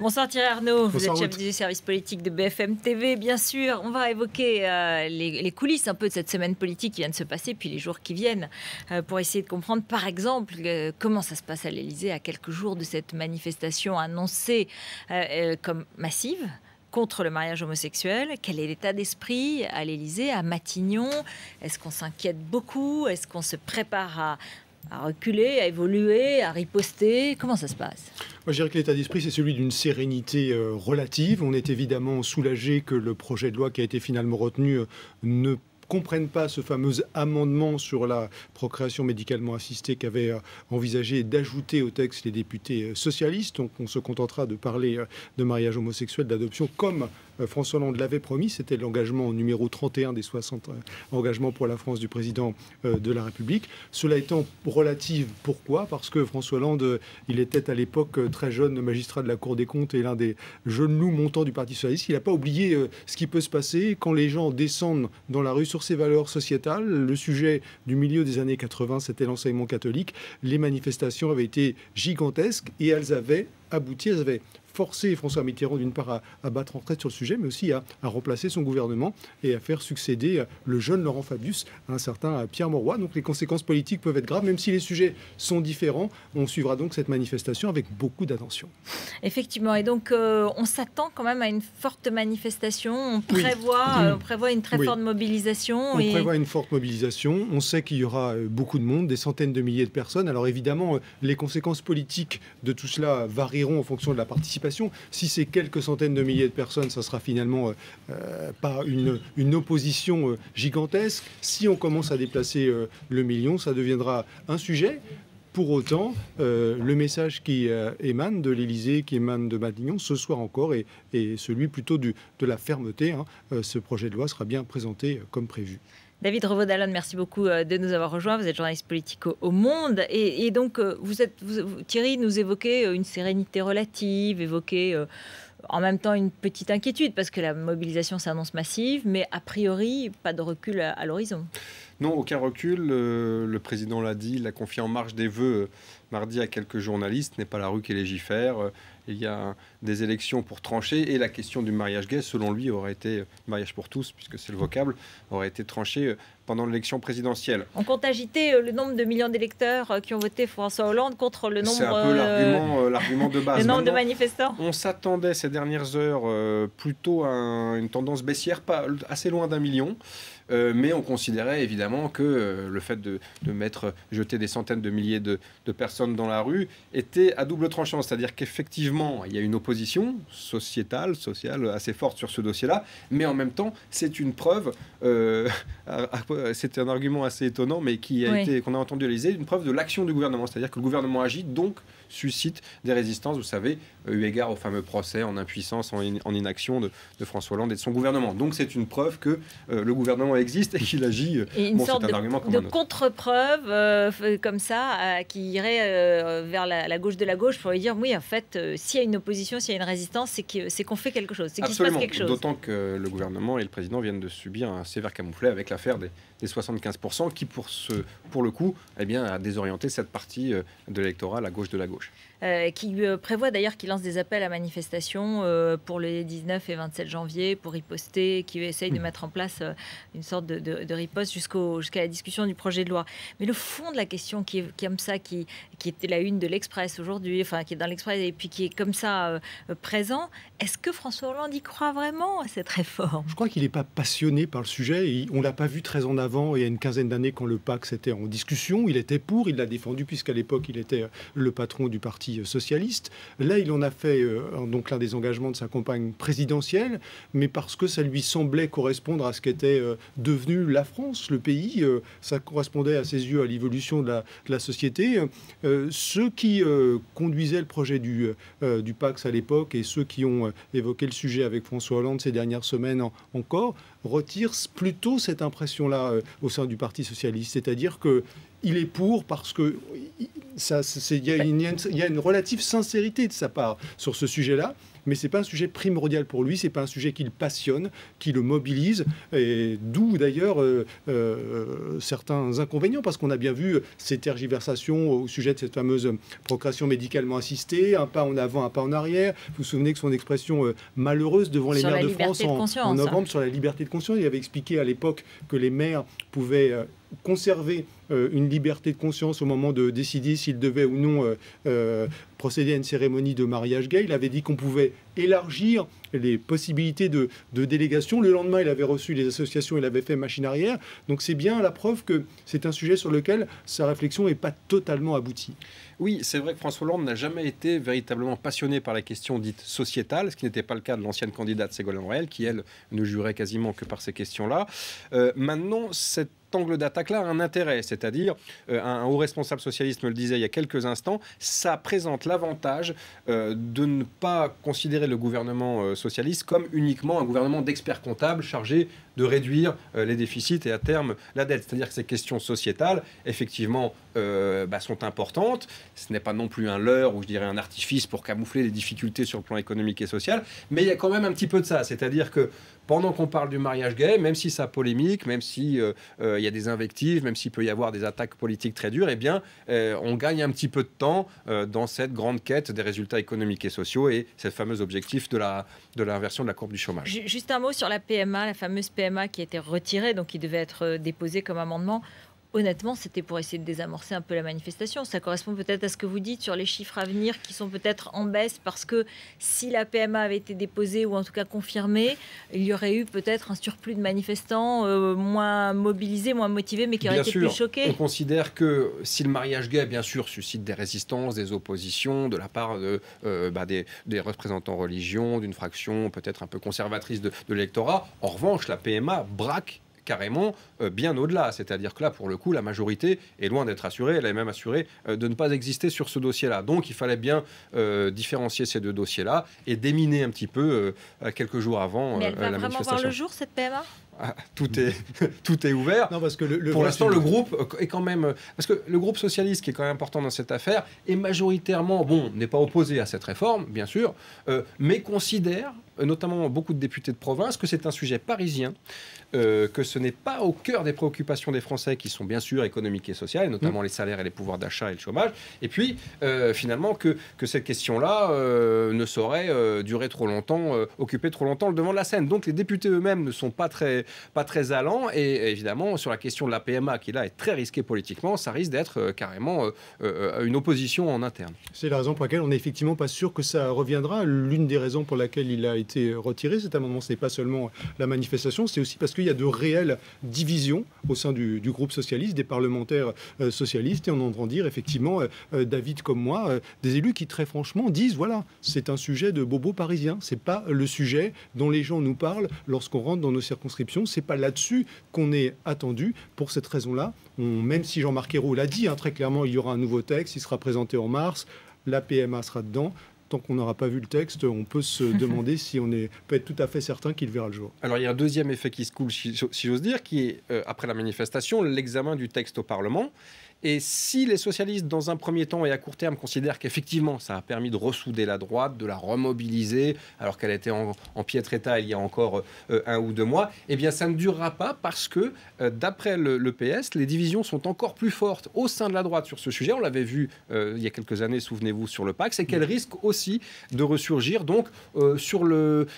Bonsoir Thierry Arnaud, vous Bonsoir êtes chef du service politique de BFM TV, bien sûr. On va évoquer les coulisses un peu de cette semaine politique qui vient de se passer, puis les jours qui viennent, pour essayer de comprendre, par exemple, comment ça se passe à l'Élysée à quelques jours de cette manifestation annoncée comme massive contre le mariage homosexuel. Quel est l'état d'esprit à l'Élysée, à Matignon? Est-ce qu'on s'inquiète beaucoup? Est-ce qu'on se prépare à reculer, à évoluer, à riposter? Comment ça se passe? Moi, je dirais que l'état d'esprit, c'est celui d'une sérénité relative. On est évidemment soulagé que le projet de loi qui a été finalement retenu ne comprennent pas ce fameux amendement sur la procréation médicalement assistée qu'avaient envisagé d'ajouter au texte les députés socialistes. Donc on se contentera de parler de mariage homosexuel, d'adoption, comme François Hollande l'avait promis. C'était l'engagement numéro 31 des 60 engagements pour la France du président de la République. Cela étant relative, pourquoi? Parce que François Hollande, il était à l'époque très jeune magistrat de la Cour des comptes et l'un des jeunes loups montants du Parti socialiste. Il n'a pas oublié ce qui peut se passer quand les gens descendent dans la rue sur ses valeurs sociétales. Le sujet du milieu des années 80, c'était l'enseignement catholique. Les manifestations avaient été gigantesques et elles avaient abouti, elles avaient forcé François Mitterrand d'une part à battre en retraite sur le sujet, mais aussi à remplacer son gouvernement et à faire succéder le jeune Laurent Fabius à un certain Pierre Mauroy. Donc les conséquences politiques peuvent être graves, même si les sujets sont différents. On suivra donc cette manifestation avec beaucoup d'attention. Effectivement, et donc on s'attend quand même à une forte manifestation. On prévoit une très forte mobilisation. On prévoit une forte mobilisation. On sait qu'il y aura beaucoup de monde, des centaines de milliers de personnes. Alors évidemment, les conséquences politiques de tout cela varieront en fonction de la participation. Si c'est quelques centaines de milliers de personnes, ça sera finalement pas une opposition gigantesque. Si on commence à déplacer le million, ça deviendra un sujet. Pour autant, le message qui émane de l'Élysée, qui émane de Matignon, ce soir encore, est celui plutôt de la fermeté. Ce projet de loi sera bien présenté comme prévu. David Revaud-Dallon, merci beaucoup de nous avoir rejoints. Vous êtes journaliste politique au Monde. Et donc, Thierry nous évoquait une sérénité relative, évoquait en même temps une petite inquiétude, parce que la mobilisation s'annonce massive, mais a priori, pas de recul à l'horizon. Non, aucun recul. Le président l'a dit, il l'a confié en marge des vœux mardi à quelques journalistes. Ce n'est pas la rue qui légifère. Il y a des élections pour trancher et la question du mariage gay, selon lui, aurait été, mariage pour tous, puisque c'est le vocable, aurait été tranchée pendant l'élection présidentielle. On compte agiter le nombre de millions d'électeurs qui ont voté François Hollande contre le nombre... C'est un peu l'argument de base. Le nombre de manifestants. On s'attendait ces dernières heures plutôt à une tendance baissière, pas assez loin d'1 million. Mais on considérait évidemment que le fait de jeter des centaines de milliers de personnes dans la rue était à double tranchant. C'est-à-dire qu'effectivement, il y a une opposition sociale assez forte sur ce dossier-là, mais en même temps, c'est une preuve, c'était un argument assez étonnant, mais qu'on a entendu à l'Élysée, une preuve de l'action du gouvernement. C'est-à-dire que le gouvernement agit, donc suscite des résistances, vous savez, eu égard au fameux procès en impuissance, en inaction de François Hollande et de son gouvernement. Donc c'est une preuve que le gouvernement existe et qu'il agit. Et une sorte de contre-preuve comme ça qui irait vers la gauche de la gauche pour lui dire oui, en fait, s'il y a une opposition, s'il y a une résistance, c'est qu'on fait quelque chose, c'est qu'il se passe quelque chose. D'autant que le gouvernement et le président viennent de subir un sévère camouflet avec l'affaire des 75% qui, pour le coup, eh bien, a désorienté cette partie de l'électorat, la gauche de la gauche. Qui prévoit d'ailleurs qu'il lance des appels à manifestation pour les 19 et 27 janvier pour riposter, qui essaye de mettre en place une sorte de riposte jusqu'à la discussion du projet de loi. Mais le fond de la question qui est comme ça, qui était la une de l'Express aujourd'hui, enfin qui est dans l'Express et puis qui est comme ça présent, est-ce que François Hollande y croit vraiment à cette réforme? Je crois qu'il n'est pas passionné par le sujet. On ne l'a pas vu très en avant il y a une quinzaine d'années quand le PACS était en discussion. Il était pour, il l'a défendu puisqu'à l'époque il était le patron du Parti socialiste. Là, il en a fait donc l'un des engagements de sa campagne présidentielle, mais parce que ça lui semblait correspondre à ce qu'était devenu la France, le pays. Ça correspondait à ses yeux à l'évolution de la société. Ceux qui conduisaient le projet du PACS à l'époque et ceux qui ont évoqué le sujet avec François Hollande ces dernières semaines encore retire plutôt cette impression-là au sein du Parti socialiste, c'est-à-dire qu'il est pour parce que il y a une relative sincérité de sa part sur ce sujet-là. Mais ce n'est pas un sujet primordial pour lui, ce n'est pas un sujet qui le passionne, qui le mobilise, et d'où d'ailleurs certains inconvénients, parce qu'on a bien vu ces tergiversations au sujet de cette fameuse procréation médicalement assistée, un pas en avant, un pas en arrière. Vous vous souvenez que son expression malheureuse devant les maires de France en novembre sur la liberté de conscience, il avait expliqué à l'époque que les maires pouvaient conserver une liberté de conscience au moment de décider s'ils devaient ou non procéder à une cérémonie de mariage gay. Il avait dit qu'on pouvait élargir les possibilités de délégation. Le lendemain, il avait reçu les associations, il avait fait machine arrière. Donc c'est bien la preuve que c'est un sujet sur lequel sa réflexion n'est pas totalement aboutie. Oui, c'est vrai que François Hollande n'a jamais été véritablement passionné par la question dite sociétale, ce qui n'était pas le cas de l'ancienne candidate Ségolène Royal, qui, elle, ne jurait quasiment que par ces questions-là. Maintenant, cet angle d'attaque-là a un intérêt, c'est-à-dire, un haut responsable socialiste me le disait il y a quelques instants, ça présente l'avantage de ne pas considérer le gouvernement socialiste comme uniquement un gouvernement d'experts comptables chargé de réduire les déficits et à terme la dette. C'est-à-dire que ces questions sociétales, effectivement, sont importantes. Ce n'est pas non plus un leurre ou je dirais un artifice pour camoufler les difficultés sur le plan économique et social, mais il y a quand même un petit peu de ça. C'est-à-dire que pendant qu'on parle du mariage gay, même si ça polémique, même si il y a des invectives, même s'il peut y avoir des attaques politiques très dures, eh bien, on gagne un petit peu de temps dans cette grande quête des résultats économiques et sociaux et ce fameux objectif de l'inversion de la courbe du chômage. Juste un mot sur la PMA, la fameuse PMA qui a été retirée, donc qui devait être déposée comme amendement. Honnêtement, c'était pour essayer de désamorcer un peu la manifestation. Ça correspond peut-être à ce que vous dites sur les chiffres à venir qui sont peut-être en baisse parce que si la PMA avait été déposée ou en tout cas confirmée, il y aurait eu peut-être un surplus de manifestants moins mobilisés, moins motivés, mais qui auraient été plus choqués. On considère que si le mariage gay, bien sûr, suscite des résistances, des oppositions de la part des représentants religieux, d'une fraction peut-être un peu conservatrice de l'électorat, en revanche, la PMA braque carrément bien au-delà. C'est-à-dire que là, pour le coup, la majorité est loin d'être assurée. Elle est même assurée de ne pas exister sur ce dossier-là. Donc, il fallait bien différencier ces deux dossiers-là et déminer un petit peu quelques jours avant la manifestation. Mais elle va vraiment voir le jour, cette PMA ? Tout est ouvert. Non, parce que pour l'instant, le groupe est quand même... Parce que le groupe socialiste, qui est quand même important dans cette affaire, est majoritairement, n'est pas opposé à cette réforme, bien sûr, mais considère, notamment beaucoup de députés de province, que c'est un sujet parisien, que ce n'est pas au cœur des préoccupations des Français, qui sont bien sûr économiques et sociales, notamment les salaires et les pouvoirs d'achat et le chômage, et puis finalement que cette question-là ne saurait durer trop longtemps, occuper trop longtemps le devant de la scène. Donc les députés eux-mêmes ne sont pas très allants, et évidemment sur la question de la PMA, qui là est très risquée politiquement, ça risque d'être carrément une opposition en interne. C'est la raison pour laquelle on n'est effectivement pas sûr que ça reviendra. L'une des raisons pour laquelle il a été retiré, cet amendement, ce n'est pas seulement la manifestation, c'est aussi parce qu'il y a de réelles divisions au sein du groupe socialiste, des parlementaires socialistes, et on entend dire effectivement, David comme moi, des élus qui très franchement disent, voilà, c'est un sujet de bobo parisien, c'est pas le sujet dont les gens nous parlent lorsqu'on rentre dans nos circonscriptions, c'est pas là-dessus qu'on est attendu. Pour cette raison-là, même si Jean-Marc Ayrault l'a dit, très clairement, il y aura un nouveau texte, il sera présenté en mars, la PMA sera dedans. Tant qu'on n'aura pas vu le texte, on peut se demander si on peut être tout à fait certain qu'il verra le jour. Alors il y a un deuxième effet qui se coule, si j'ose dire, qui est, après la manifestation, l'examen du texte au Parlement. Et si les socialistes, dans un premier temps et à court terme, considèrent qu'effectivement, ça a permis de ressouder la droite, de la remobiliser, alors qu'elle était en piètre état il y a encore 1 ou 2 mois, eh bien, ça ne durera pas parce que, d'après le PS, les divisions sont encore plus fortes au sein de la droite sur ce sujet. On l'avait vu il y a quelques années, souvenez-vous, sur le PAC, c'est qu'elle risque aussi de ressurgir. Donc,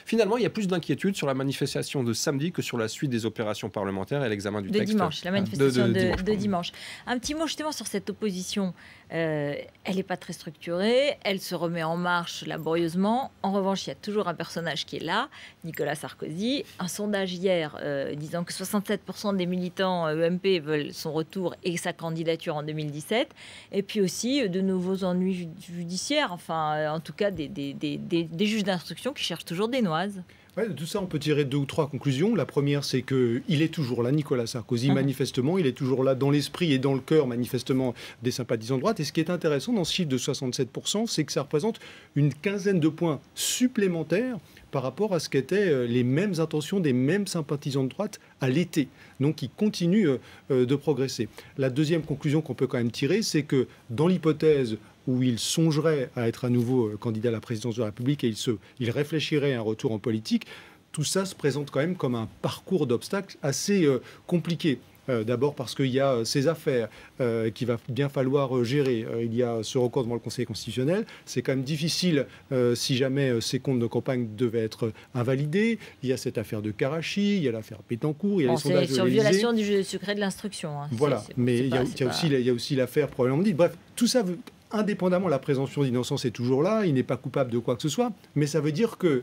finalement, il y a plus d'inquiétude sur la manifestation de samedi que sur la suite des opérations parlementaires et l'examen du texte. Dimanche, la manifestation de dimanche. Un petit mot justement sur cette opposition. Elle n'est pas très structurée, elle se remet en marche laborieusement. En revanche, il y a toujours un personnage qui est là, Nicolas Sarkozy. Un sondage hier disant que 67% des militants EMP veulent son retour et sa candidature en 2017. Et puis aussi de nouveaux ennuis judiciaires, enfin en tout cas des juges d'instruction qui cherchent toujours des noises. Ouais, de tout ça, on peut tirer 2 ou 3 conclusions. La première, c'est qu'il est toujours là, Nicolas Sarkozy, manifestement. Il est toujours là dans l'esprit et dans le cœur, manifestement, des sympathisants de droite. Et Et ce qui est intéressant dans ce chiffre de 67%, c'est que ça représente une quinzaine de points supplémentaires par rapport à ce qu'étaient les mêmes intentions des mêmes sympathisants de droite à l'été. Donc, ils continuent de progresser. La deuxième conclusion qu'on peut quand même tirer, c'est que dans l'hypothèse où il songerait à être à nouveau candidat à la présidence de la République et il réfléchirait à un retour en politique, tout ça se présente quand même comme un parcours d'obstacles assez compliqué. D'abord parce qu'il y a ces affaires qu'il va bien falloir gérer. Il y a ce recours devant le Conseil constitutionnel. C'est quand même difficile si jamais ces comptes de campagne devaient être invalidés. Il y a cette affaire de Karachi, il y a l'affaire Pétancourt, il y a les sondages de l'Élysée. Sur violation du secret de l'instruction. Hein. Voilà, mais il y a aussi l'affaire probablement dite. Bref, tout ça veut... Indépendamment, la présomption d'innocence est toujours là, il n'est pas coupable de quoi que ce soit, mais ça veut dire que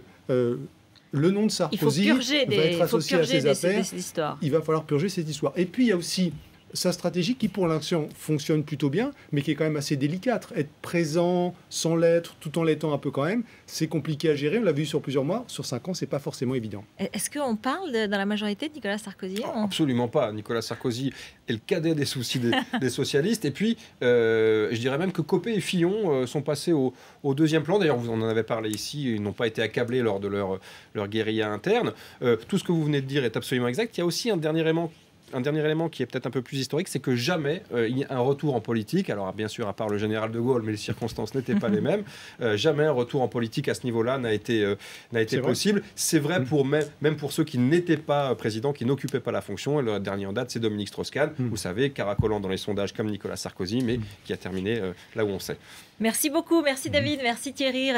le nom de Sarkozy va être associé à ces affaires. Il va falloir purger cette histoire. Et puis, il y a aussi sa stratégie qui, pour l'instant, fonctionne plutôt bien, mais qui est quand même assez délicate. Être présent sans l'être, tout en l'étant un peu quand même, c'est compliqué à gérer. On l'a vu sur plusieurs mois. Sur 5 ans, c'est pas forcément évident. Est-ce qu'on parle dans la majorité de Nicolas Sarkozy? Absolument pas. Nicolas Sarkozy est le cadet des soucis des socialistes. Et puis, je dirais même que Copé et Fillon sont passés au deuxième plan. D'ailleurs, vous en avez parlé ici. Ils n'ont pas été accablés lors de leur guérilla interne. Tout ce que vous venez de dire est absolument exact. Il y a aussi un dernier élément qui est peut-être un peu plus historique, c'est que jamais il y a un retour en politique, alors bien sûr à part le général de Gaulle, mais les circonstances n'étaient pas les mêmes, jamais un retour en politique à ce niveau-là n'a été possible. C'est vrai pour même pour ceux qui n'étaient pas présidents, qui n'occupaient pas la fonction, et le dernier en date c'est Dominique Strauss-Kahn, vous savez, caracolant dans les sondages comme Nicolas Sarkozy, mais qui a terminé là où on sait. Merci beaucoup, merci David, merci Thierry.